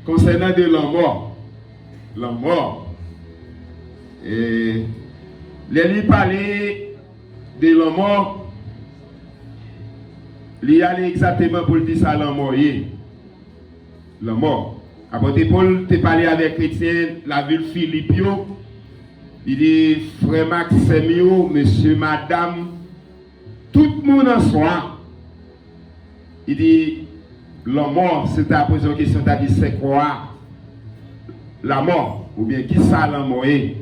concernant de la mort. La mort. Et les parler de la mort, il y a exactement pour dire ça la mort. La mort. Après, Paul te parlé avec chrétien, la ville Philippio. Il dit, frère Maximio, monsieur, madame, tout le monde en soi. Il dit, la mort, c'est à poser une question, t'as dit, c'est quoi la mort? Ou bien, qui ça la mort est?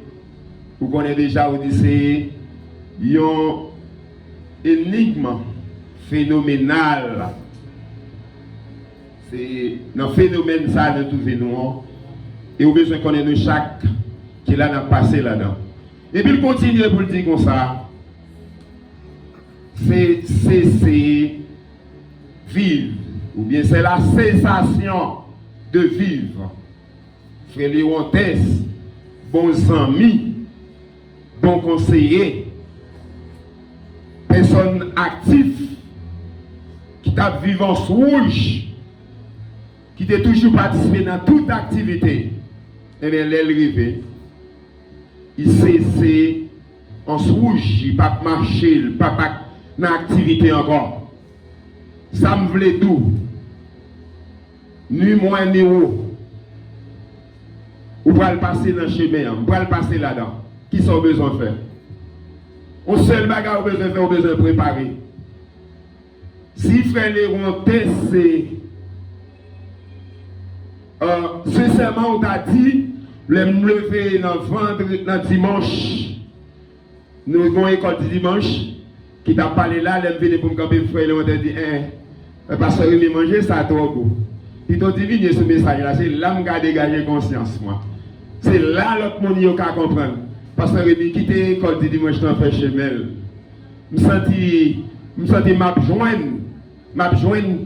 Vous connaissez déjà, vous dites, c'est un énigme phénoménal. C'est un phénomène ça de tout nous. Et vous besoin qu'on ait chaque qui l'a passé là-dedans. Et puis il continue pour le dire comme ça. C'est vivre. Ou bien c'est la sensation de vivre. Frère Léontes, bons amis, bons conseillers, personnes actives qui t'a vivance rouge, qui t'a toujours participé dans toute activité. Et bien, l'arrivée, il cesse en rouge, il ne peut pas marcher, il ne peut pas dans l'activité encore. Ça me voulait tout. Ni moins ni haut. Ou va le passer dans le chemin, ou va le passer là-dedans. Qui sont besoin de faire? On seul bagage ou besoin de faire, ou besoin de préparer. Si frère Léontes, c'est sincèrement, on t'a dit, le me lever dans vendredi, dans dimanche, nous avons une école du dimanche, qui t'a parlé là, le me pour me camper, frère Léontes dit, parce que je manger ça trop beau. Il t'a dit, ce message là, c'est là que je dégager conscience, moi. C'est là l'autre monde qui a comprendre. Parce que je dis, quitter l'école du dimanche, je fais chez Mel. Je me sens m'a joindre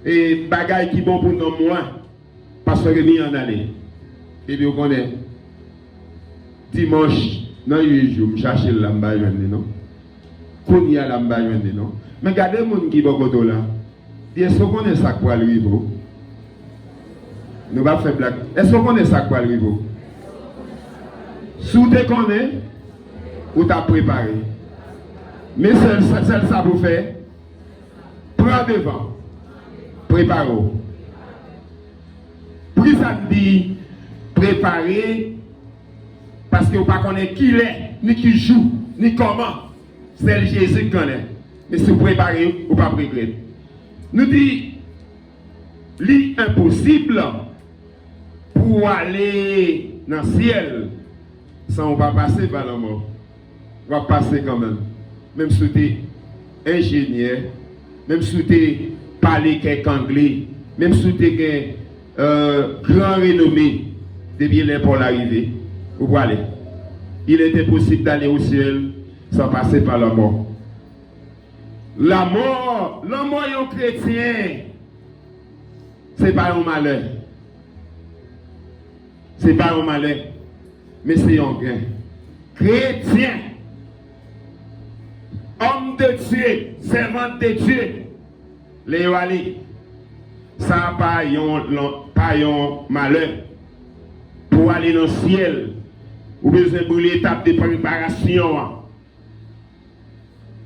et bagaille qui bon pour nous moi. Parce que je en aller. Et puis vous connaissez. Dimanche, dans 8 jours, je cherche la mbaïwende, non? Qu'on y a la mbaïwende, non? Mais regardez les gens qui sont là. Est-ce qu'on connaît ça pour arriver? Nous va faire blague. Est-ce qu'on connaît ça pour arriver? Si vous te connaissez, vous t'as préparé. Mais c'est ça pour faire. Prends devant. Préparez-vous. Puis ça dit préparer parce que vous ne connaissez pas qui il est, ni qui joue, ni comment. C'est Jésus qui connaît. Mais si vous préparez, vous ne pas préparer. Nous dit l'impossible pour aller dans le ciel sans on va passer par la mort. On va passer quand même. Même si tu es ingénieur, même si tu es parlé quelques anglais, même si tu es grand renommé, depuis là pour l'arrivée, vous voyez, il était possible d'aller au ciel sans passer par la mort. La mort est chrétien, c'est pas un malheur. C'est pas un malheur, mais c'est un gain. Chrétien, homme de Dieu, servant de Dieu, les wali, ça pas un malheur. Pour aller dans le ciel, vous avez besoin de l'étape de préparation.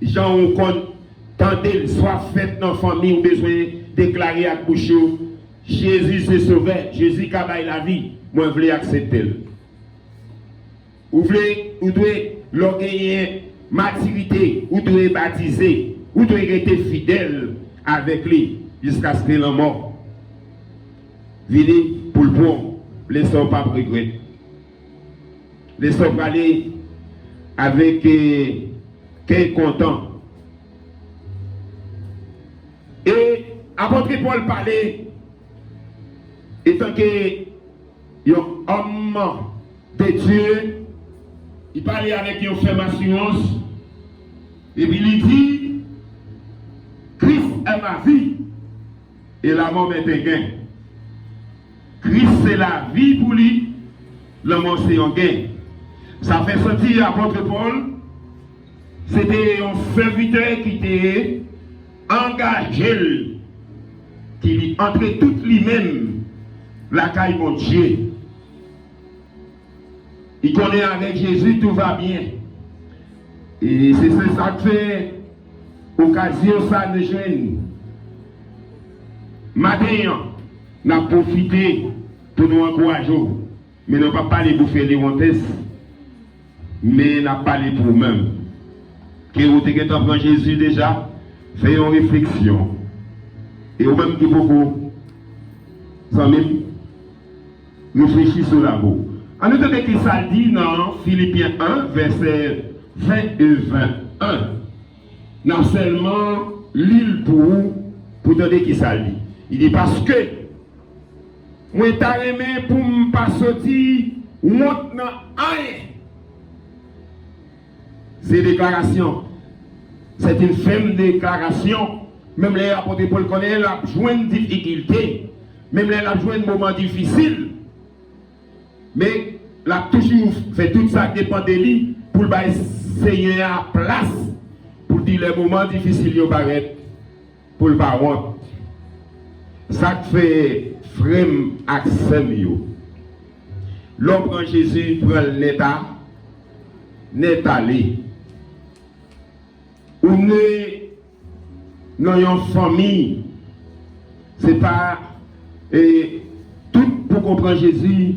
Jean, on tendez, soit fait dans la famille, vous avez besoin de déclarer à bouche, Jésus se sauve, Jésus qui a la vie, moi je veux accepter. Vous devez gagner maturité, vous devez baptiser, vous devez rester fidèle avec lui jusqu'à ce que la mort vienne pour le bon. Laissons pas regretter. Laissons aller avec quel content. Et apôtre Paul parlait, étant que un homme de Dieu, il parlait avec une ferme assurance, et puis il dit, Christ est ma vie, et la mort est un gain. Christ c'est la vie pour lui, la mort c'est un gain. Ça fait sentir apôtre Paul, c'était un serviteur qui était engagé, qui entrait tout lui-même la caille mon Dieu. Il connaît avec Jésus, tout va bien. Et c'est ça qui fait occasion ça de joindre. Matin, on a profité pour nous encourager. Mais nous ne pas parler pour faire les hontes, mais on a parlé pour nous-mêmes. Que vous avez Jésus déjà, fait une réflexion. Et au même qui beaucoup, sans même réfléchir sur la boue. En nous donner qui ça dit dans Philippiens 1, verset 20 et 21. Non seulement l'île pour donner qui ça dit. Il dit parce que moi t'as aimé pour me pas sortir honte dans rien. C'est déclaration. C'est une ferme déclaration. Même les apôtres Paul connaît la joindre difficulté. Même les la joindre moment difficile. Mais la toujours fait tout ça dépend de lui pour le Seigneur à place pour dire les moments difficiles yo paraît pour le baron. Ça fait frème accent yo. L'homme prend Jésus prend l'état n'est allé. On est dans une famille, c'est pas tout pour comprendre Jésus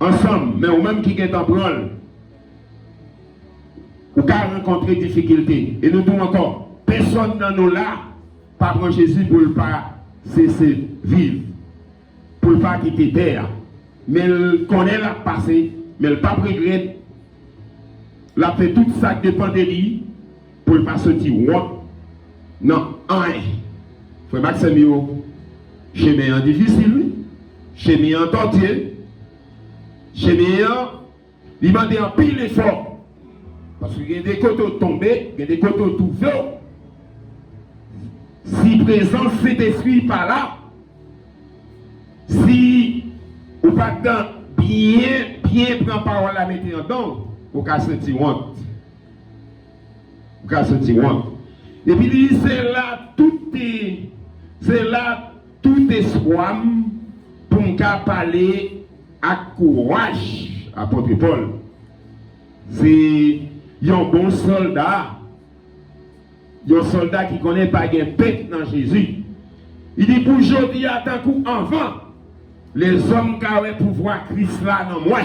ensemble, mais au même qui est en prendre, ou qu'à rencontrer des difficultés. Et nous disons encore, personne dans nous là, pas prendre Jésus pour ne pas cesser vivre, pour ne pas quitter terre. Mais il connaît la passé, mais il ne pas regretter. Il a fait tout ça qui dépend de lui pour ne pas sortir. Non, rien. Frère Maxime, chemin difficile, chemin tortueux, chemin, il m'a dit un pile effort. Parce qu'il y a des côtés tombés, il y a des côtés ouverts. Si présence cet esprit par là, si ou pas bien prendre parole à mettre en don, vous pouvez sentir honte. Vous pouvez sentir honte. Et puis c'est là tout espoir pour nous parler à courage, apôtre Paul. C'est un bon soldat. Un soldat qui ne connaît pas de paix dans Jésus. Il dit pour aujourd'hui, à tant coup avant, les hommes qui ont pouvoir Christ là dans moi.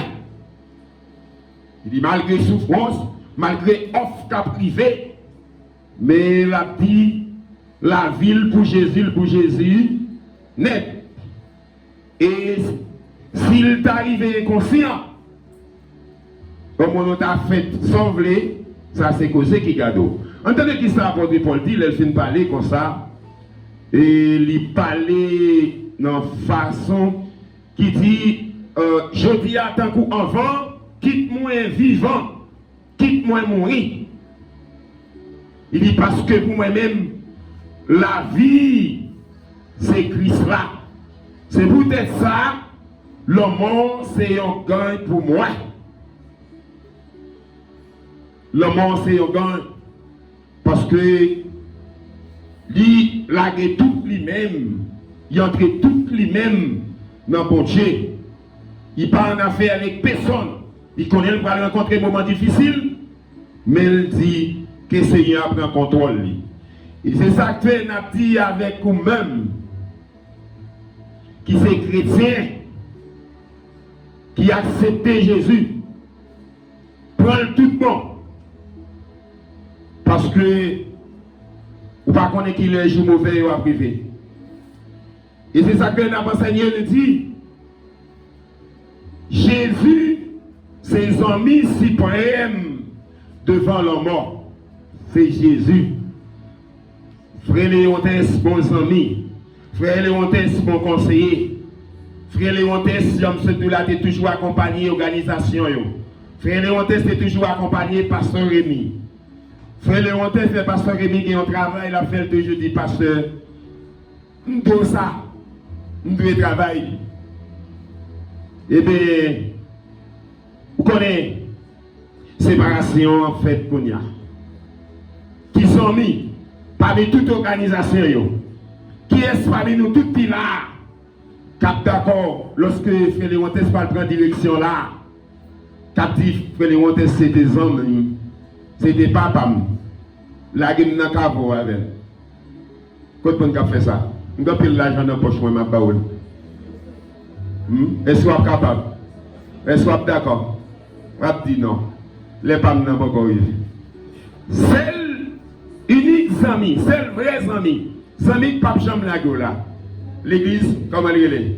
Il dit malgré souffrance, malgré offre qu'a privé, mais il a dit la ville pour Jésus, net. Et s'il t'arrive inconscient, comme on t'a fait sembler, ça c'est causé qui gado. Entendez qui ça apôtre Paul dit, il vient parler comme ça, et il parlait dans façon qui dit, je dis à tant coup avant, quitte-moi vivant, quitte-moi mourir. Il dit parce que pour moi-même, la vie, c'est Christ là. C'est peut-être ça, le monde, c'est un gain pour moi. Le monde, c'est un gain. Parce que, il lague tout lui-même, il entre tout lui-même dans bon Dieu. Il pas en affaire avec personne. Il connaît le va rencontrer des moments difficiles, mais il dit que le Seigneur prend contrôle. Et c'est ça que nous avons dit avec nous-mêmes, qui c'est chrétien, qui accepte Jésus. Prends le tout bon. Parce que vous ne connaissez pas qu'il est jour mauvais ou à privé. Et c'est ça que nous avons enseigné, nous dit. Jésus, ses amis suprêmes devant la mort. C'est Jésus. Frère Léontès, bon ami. Frère Léontès, bon conseiller. Frère Léontès, j'aime toujours accompagné l'organisation. Frère Léontès, est toujours accompagné Pasteur Rémi. Frère Léontès, le Pasteur Rémi qui est au travail, il a fait toujours dit, Pasteur, nous devons ça, nous devons travailler. Eh bien, vous connaissez, séparation en fait qu'on y a. Qui sont mis parmi toute organisation, qui est parmi nous tout pilars, Cap d'accord, lorsque Frère Léontes pas prendre direction là, cap dit Frère Léontes c'est des hommes, c'est des papas. La gueule n'a qu'à voir avec. Quand on fait ça, on a pris l'argent dans la poche, moi, ma baoule. Est-ce que vous êtes capable? Est-ce que vous êtes d'accord? Je dis non. Les femmes n'ont pas encore eu. C'est unique amis, c'est le vrai ami. Amis pape Jean Blago là. L'église, comment elle est?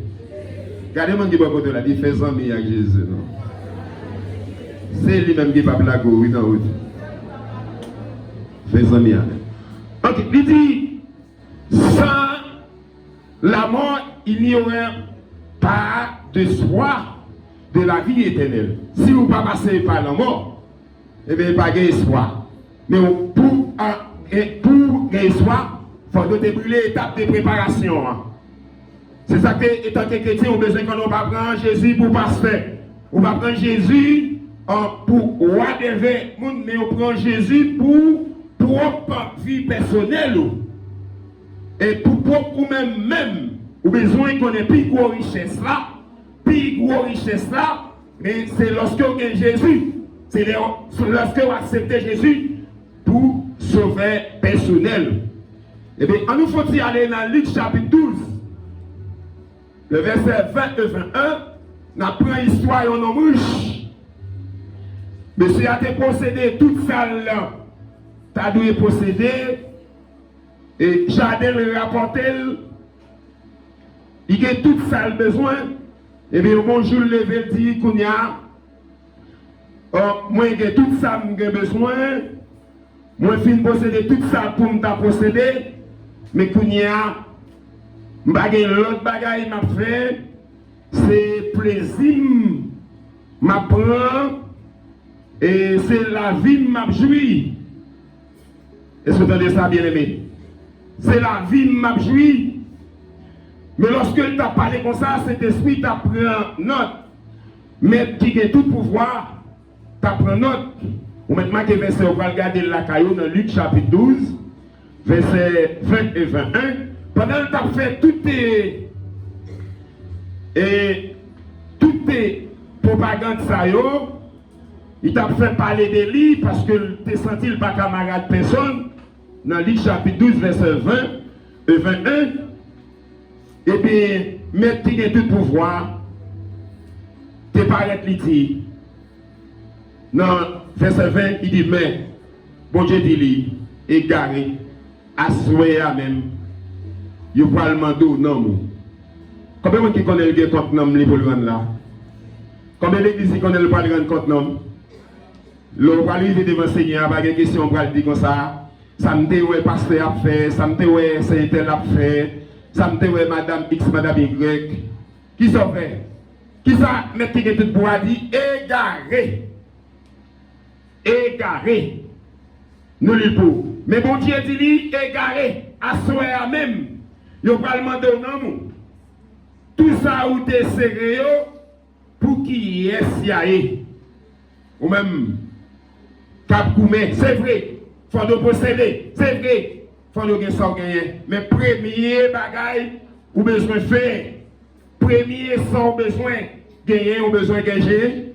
Regardez-moi qui va côté là, il fait amis avec Jésus. C'est lui-même qui pape Blago, oui, non, oui. Fait amis avec. Ok, il dit, sans la mort, il n'y aurait pas de espoir de la vie éternelle. Si vous ne passez pas par la mort, eh bien, pas d'espoir. Mais pour espoir, il faut brûler l'étape de préparation. C'est ça que, étant que chrétien, on a besoin qu'on ne va pas prendre Jésus pour pasteur. On va prendre Jésus pour roi des mondes, mais on prend Jésus pour propre vie personnelle. Et pour propre ou même, ou besoin qu'on ait plus gros richesse là, mais c'est lorsque vous avez Jésus, c'est lorsque vous acceptez Jésus pour sauver personnel. Et bien, on nous faut aller dans Luc chapitre 12, le verset 20 et 21, on apprend l'histoire d'un homme riche. Monsieur a été possédé toute salle là, t'as dû posséder, et jardin le rapporté, il a toute salle besoin. Et bien, bonjour, levé dit qu'on y a, moi j'ai tout ça que j'ai besoin, moi fin posséder tout ça pour me posséder, mais qu'on y a, l'autre bagaille m'a fait, c'est plaisir, m'a prend, et c'est la vie m'a joui. Est-ce que vous entendez ça, bien aimé? C'est la vie m'a joui. Mais lorsque tu as parlé comme ça, cet esprit t'a pris note. Mais qui a tout pouvoir, tu prends note. Ou maintenant que verset, on va regarder la caillou dans Luc chapitre 12, verset 20 et 21. Pendant que tu as fait toutes tes propagandes, il t'a fait parler de lui parce que tu as senti le pas camarade personne. Dans Luc chapitre 12, verset 20 et 21. Et puis, mettre qui a tout pouvoir, tu paraît l'idée. Dans verset 20, il dit, mais, bon Dieu dit, égaré, assoyé à même, il va le demander au nom. Combien de gens qui connaissent le compte nom pour le rendre là? Combien d'églises qui connaissent le pas le rendre compte nom? Le va arriver devant le Seigneur, pas de question, on va le dire comme ça. Ça me dit, ouais, pasteur a fait, ça me dit, ouais, c'est tel a fait. Ça me dit, madame X, madame Y. Qui ça fait? Qui ça met qui tout pour dire égaré? Égaré. Nous le pour. Mais bon Dieu dit égaré. À soi même. Il va le demander au nom. Tout ça où t'es sérieux pour qui est siaé. Ou même Cap Koumé. C'est vrai. Faut de posséder. C'est vrai. Faut nous gagner. Mais premier bagaille, ou besoin faire. Premier sans besoin gagner, ou besoin gagner.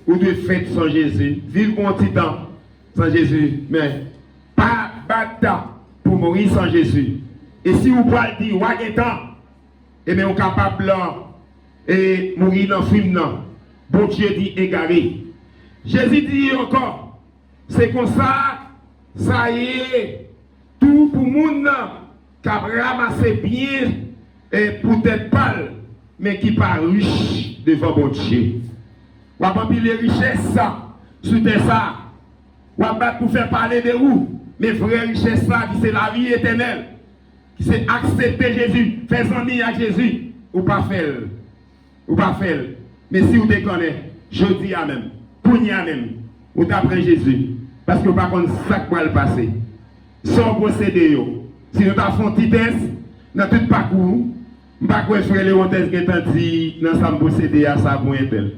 Ou de faire sans Jésus. Vivre un petit temps sans Jésus. Mais pas battre pour mourir sans Jésus. Et si vous pouvez dire, ouais, temps, et bien on est capable et mourir dans le film. Bon Dieu dit égaré. Jésus dit encore, c'est comme ça, ça y est. Tout pour le monde qui a ramassé bien et peut-être pas, mais qui pas riche devant bon Dieu. On va pas les richesses sur ça. On va pas pour faire parler de vous. Mais vraies richesses là, qui c'est la vie éternelle, qui c'est accepter Jésus, faire amis à Jésus, ou pas faire. Ou pas faire. Mais si vous te connaissez, je dis à même, pour y a même, vous t'apprend Jésus. Parce que vous ne pouvez pas ça qui va le passer. Sans procéder, si nous avons fait un petit test, dans tout le parcours, nous ne pouvons pas faire les hôtesses qui ont dit, nous sommes procédés à ça pour un tel.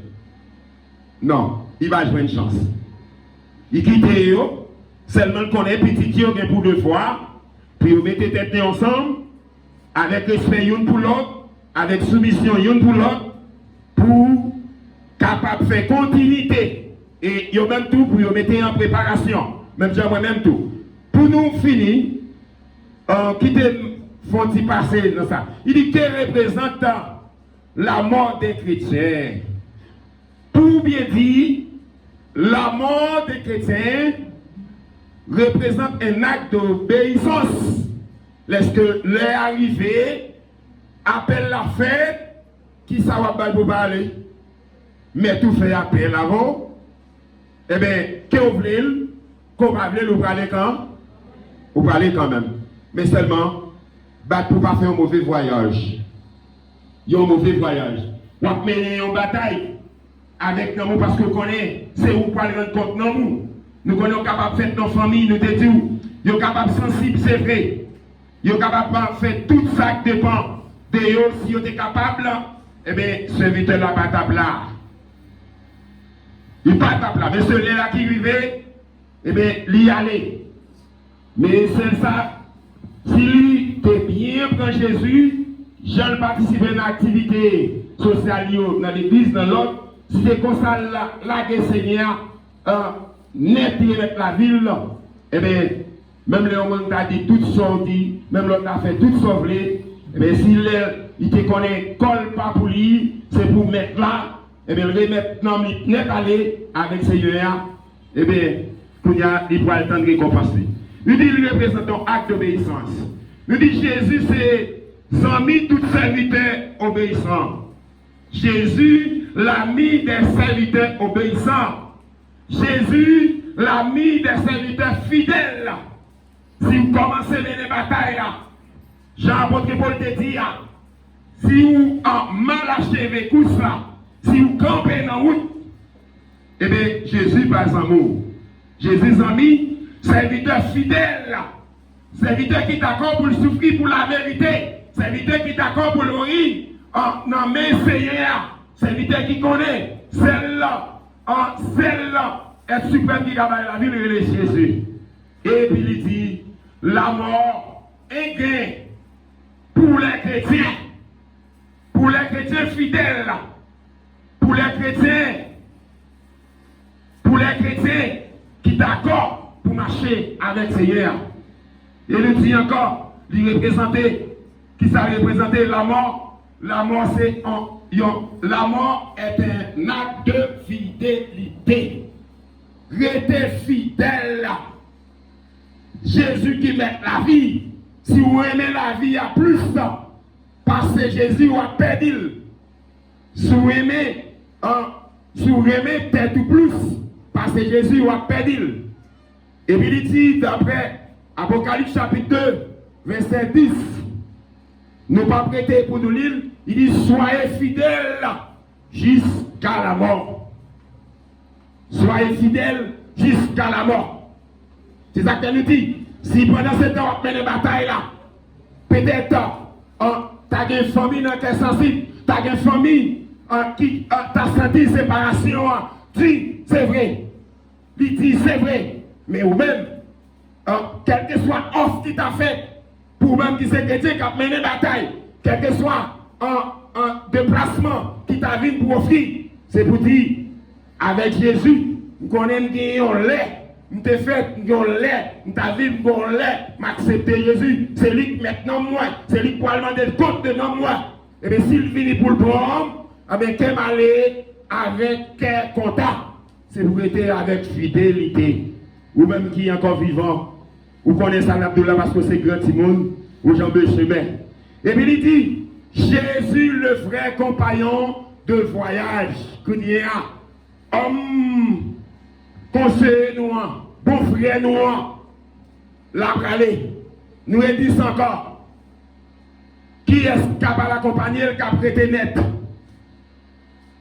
Non, il va jouer une chance. Il quitte seulement qu'on est petit Dieu pour 2 fois, puis vous mettez tête ensemble, avec respect l'un pour l'autre, avec soumission l'un pour l'autre pour capable faire continuité et yo même tout pour yo mettre en préparation même moi-même tout pour nous finir quitter font passer dans ça il dit que représente la mort des chrétiens pour bien dire la mort des chrétiens représente un acte d'obéissance lorsque l'est arrivé appelle la fête qui ça va pour parler mais tout fait appel avant eh bien que vous voulez qu'on va vous parler quand vous parlez quand même mais seulement pour pas faire un mauvais voyage un mauvais voyage on va mener une bataille avec nous parce que vous connaissez c'est où pour aller rendre compte nous nous sommes capables de faire nos familles nous te disons nous sommes capables de sensibles c'est vrai nous sommes capables de faire tout ça qui dépend de eux si vous êtes capable eh bien serviteur la bataille là il pas table là mais celui-là qui vivait eh bien l'y aller mais c'est ça si lui est bien prend Jésus j'en participe à une activité sociale dans l'église dans l'autre si c'est comme ça là que Seigneur net avec la ville eh bien même le monde a dit tout sorti même l'autre a fait tout sauvé eh bien s'il il te connaît colle pas pour lui c'est pour mettre là eh bien remettre non net aller avec Seigneur eh bien il pourra le temps de récompenser il dit il représente un acte d'obéissance il dit Jésus c'est ami tout serviteur obéissant Jésus l'ami des serviteurs obéissants Jésus l'ami des serviteurs fidèles si vous commencez les batailles Jean-Apôtre Paul te dit si vous en mal achevé tout ça si vous campez dans la route eh bien Jésus par amour Jésus ami serviteur fidèle serviteur qui t'accorde pour le souffrir pour la vérité serviteur qui t'accorde pour le rire non mais Seigneur serviteur qui connaît celle-là est suprême qui travaille la vie de Jésus et puis il dit la mort est gain pour les chrétiens fidèles pour les chrétiens qui d'accord pour marcher avec le Seigneur. Et il dit encore, il représentait, qui ça représentait la mort. La mort c'est la mort est un acte de fidélité. Restez fidèle. Jésus qui met la vie. Si vous aimez la vie à plus, parce que Jésus a perdu. Si vous aimez peut-être plus, parce que Jésus a perdu. Et puis il dit d'après Apocalypse chapitre 2, verset 10, nous pas prêter pour nous lire, il dit soyez fidèles jusqu'à la mort. Soyez fidèles jusqu'à la mort. C'est ça qu'elle nous dit. Si pendant ce temps on mène une bataille là, peut-être tu as une famille qui est sensible, tu as une famille qui t'a senti séparation, dit c'est vrai. Il dit c'est vrai. Mais ou même, quel que soit l'offre qui t'a fait, pour même qui c'est chrétien qui a mené bataille, quel que soit un déplacement qui t'a vu pour offrir, c'est pour dire, avec Jésus, nous connaissons qu'il y a un lait, nous t'ai fait un lait, nous t'as vu un lait, m'accepter Jésus, c'est lui qui maintenant moi, c'est lui qui peut demander le compte de moi. Et bien s'il finit pour le prendre, avec quel aller, avec quel contact, c'est pour être avec fidélité. Ou même qui est encore vivant, ou connaissez ça Abdullah parce que c'est grand Timon, ou Jean-Bé chemin. Et puis il dit, Jésus le vrai compagnon de voyage, qu'il y a, homme, conseiller nous, bon frère nous, la pralé, nous dit encore, qui est capable d'accompagner le cap prêté net?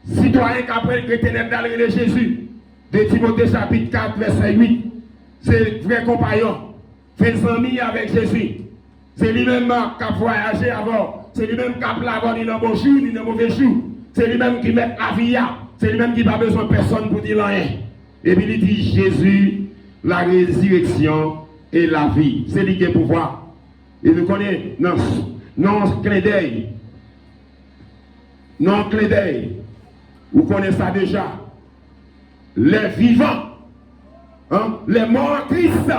Citoyen qui a prêté net dans le Jésus, de Timothée chapitre 4, verset 8. C'est vrai compagnon, fait amis avec Jésus. C'est lui-même qui a voyagé avant. C'est lui-même qui a plavoné ni dans bon jour ni dans mauvais jour. C'est lui-même qui met la vie. C'est lui-même qui n'a pas besoin de personne pour dire rien. Et puis il dit Jésus, la résurrection et la vie. C'est lui qui a pouvoir. Et nous connaissons, non, clin d'œil. non clé d'œil. Vous connaissez ça déjà. Les vivants, hein, les morts en Christ,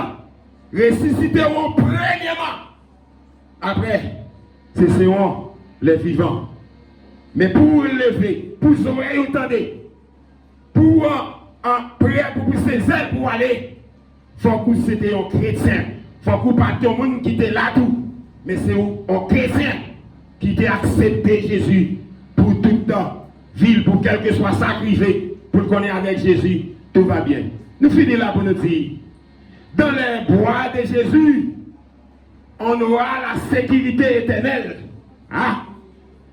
ressusciteront premièrement. Après, ce seront les vivants. Mais pour lever, pour vous entendez, pour prier pour pousser ses ailes pour aller, il faut que c'était un chrétien. Il faut que pas tout le monde qui était là tout. Mais c'est un chrétien qui a accepté Jésus pour tout le temps. Ville pour quel que soit sacrifié, pour qu'on est avec Jésus, tout va bien. Nous finissons là pour nous dire, dans les bois de Jésus, on aura la sécurité éternelle. Ah?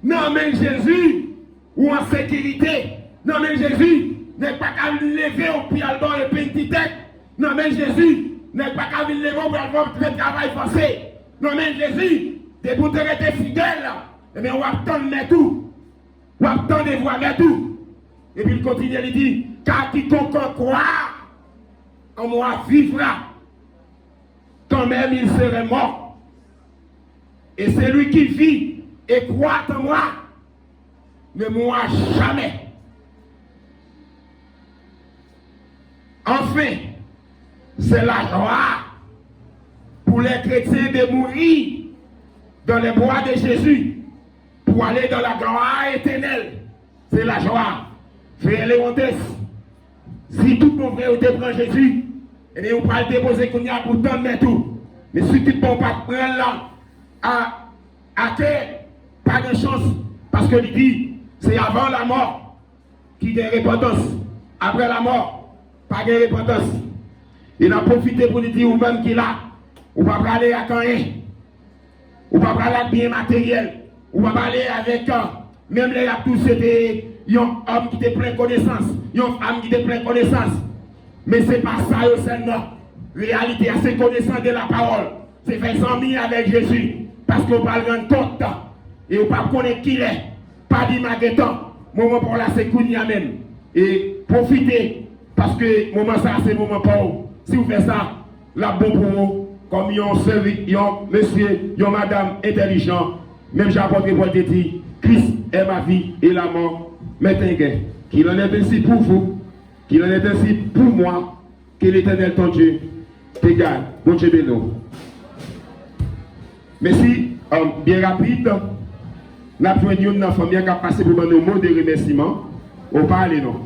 Non mais Jésus, ou en sécurité, non mais Jésus, n'est pas qu'à lever au pied bord et petit tête. Non mais Jésus, n'est pas qu'à lever au pied le travail forcé. Non mais Jésus, des pour te rester fidèle, eh bien on va attendre tout. On va attendre de voir tout. Et puis il continue, il dit, car quiconque croit en moi vivra, quand même il serait mort. Et celui qui vit et croit en moi ne mourra jamais. Enfin, c'est la joie pour les chrétiens de mourir dans les bois de Jésus pour aller dans la gloire éternelle. C'est la joie. Frère Léontes, si tout mon frère te prend Jésus, et bien on va le déposer qu'on y a pour donner tout. Mais si tu ne peux pas prendre là à terre, pas de chance. Parce que il dit, c'est avant la mort qui a repentance. Après la mort, pas de repentance. Il a profité pour lui dire, ou même qu'il a, ou va pas aller à rien. Ou va pas aller avec bien matériel. Ou va pas aller avec, même les tous c'était un homme qui était plein de connaissances, une femme qui était plein de connaissances. Mais c'est pas ça, c'est non. Réalité, c'est connaissance de la parole. C'est faire 100 000 avec Jésus. Parce qu'on va le rendre compte. Et on ne va pas connaître qui il est. Pas dit magasin. Moment pour la sécurité même. Et profitez. Parce que moment ça, c'est moment pour vous. Si vous faites ça, la bon pour vous. Comme ils ont servi, ils ont monsieur, ils ont madame intelligent. Même j'ai apporté pour te dire, Christ est ma vie et la mort. Mettez qu'il en est ainsi pour vous. Qu'il en est ainsi pour moi. Que l'Éternel ton Dieu te garde. Bon Dieu bénisse. Merci, bien rapide, nous avons une famille qui a passé pour nos mots de remerciement. On parle non.